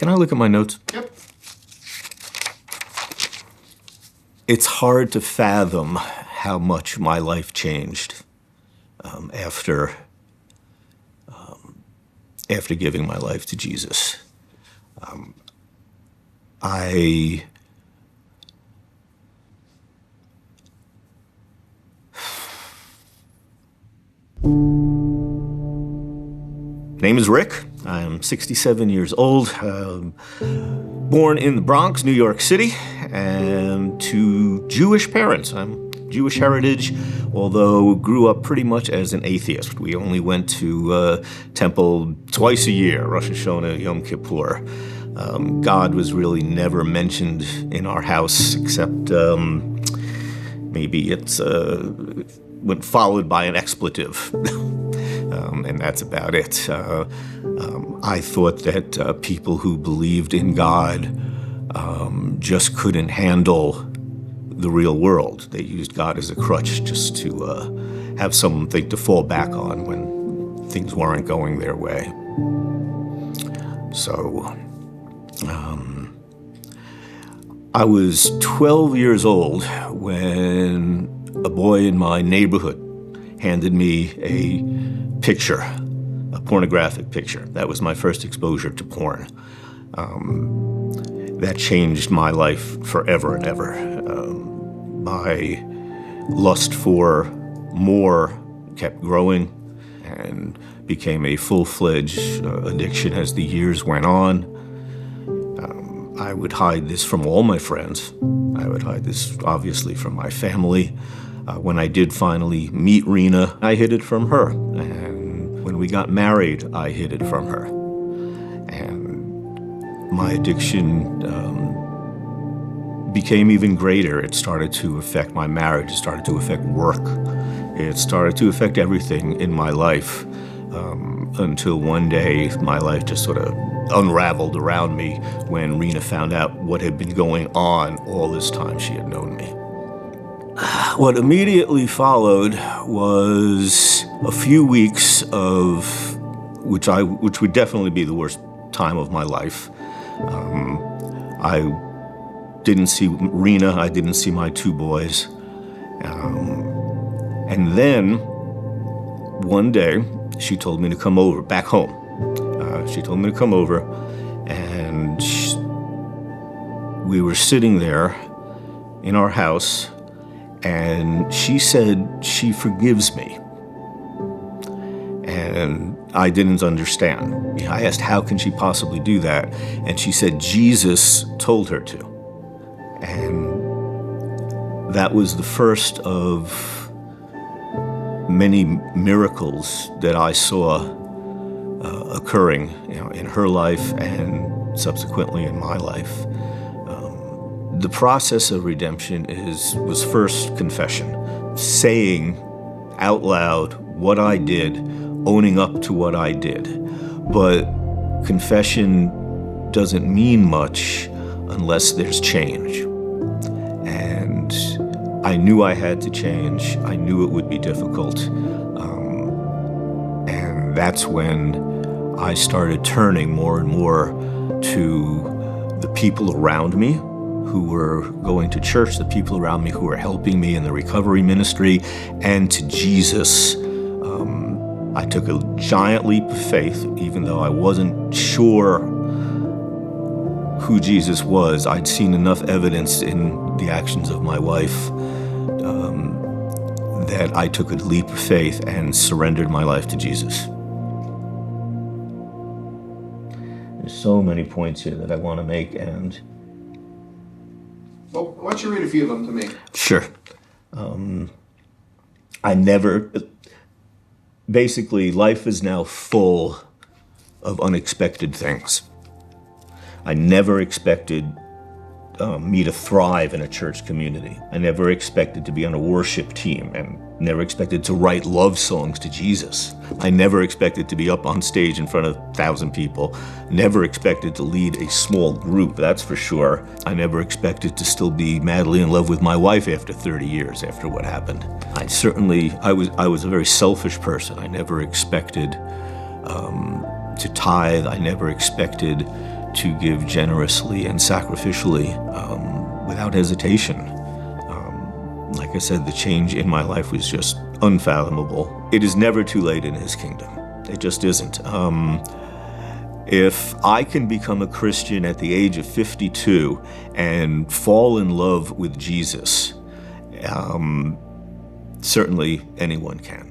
Can I look at my notes? Yep. It's hard to fathom how much my life changed after giving my life to Jesus. Name is Rick. I'm 67 years old, born in the Bronx, New York City, and to Jewish parents. I'm Jewish heritage, although grew up pretty much as an atheist. We only went to temple twice a year, Rosh Hashanah, Yom Kippur. God was really never mentioned in our house, except maybe it's when followed by an expletive. And that's about it. I thought that people who believed in God just couldn't handle the real world. They used God as a crutch just to have something to fall back on when things weren't going their way. So I was 12 years old when a boy in my neighborhood handed me a picture, a pornographic picture. That was my first exposure to porn. That changed my life forever and ever. My lust for more kept growing and became a full-fledged addiction as the years went on. I would hide this from all my friends. I would hide this, obviously, from my family. When I did finally meet Rena, I hid it from her. And when we got married, I hid it from her. And my addiction became even greater. It started to affect my marriage. It started to affect work. It started to affect everything in my life until one day my life just sort of unraveled around me when Rena found out what had been going on all this time she had known me. What immediately followed was a few weeks of, which would definitely be the worst time of my life. I didn't see Rena, I didn't see my two boys. And then, one day, she told me to come over, back home. She told me to come over, and we were sitting there in our house, and she said she forgives me. And I didn't understand. I asked, how can she possibly do that? And she said, Jesus told her to. And that was the first of many miracles that I saw occurring, in her life and subsequently in my life. The process of redemption was first confession, saying out loud what I did, owning up to what I did. But confession doesn't mean much unless there's change. And I knew I had to change. I knew it would be difficult. And that's when I started turning more and more to the people around me who were going to church, the people around me who were helping me in the recovery ministry, and to Jesus. I took a giant leap of faith, even though I wasn't sure who Jesus was. I'd seen enough evidence in the actions of my wife that I took a leap of faith and surrendered my life to Jesus. There's so many points here that I want to make, and well, why don't you read a few of them to me? Sure. Basically, life is now full of unexpected things. I never expected me to thrive in a church community. I never expected to be on a worship team, and never expected to write love songs to Jesus. I never expected to be up on stage in front of 1,000 people. Never expected to lead a small group, that's for sure. I never expected to still be madly in love with my wife after 30 years after what happened. I was a very selfish person. I never expected to tithe. I never expected to give generously and sacrificially without hesitation. Like I said, the change in my life was just unfathomable. It is never too late in his kingdom. It just isn't. If I can become a Christian at the age of 52 and fall in love with Jesus, certainly anyone can.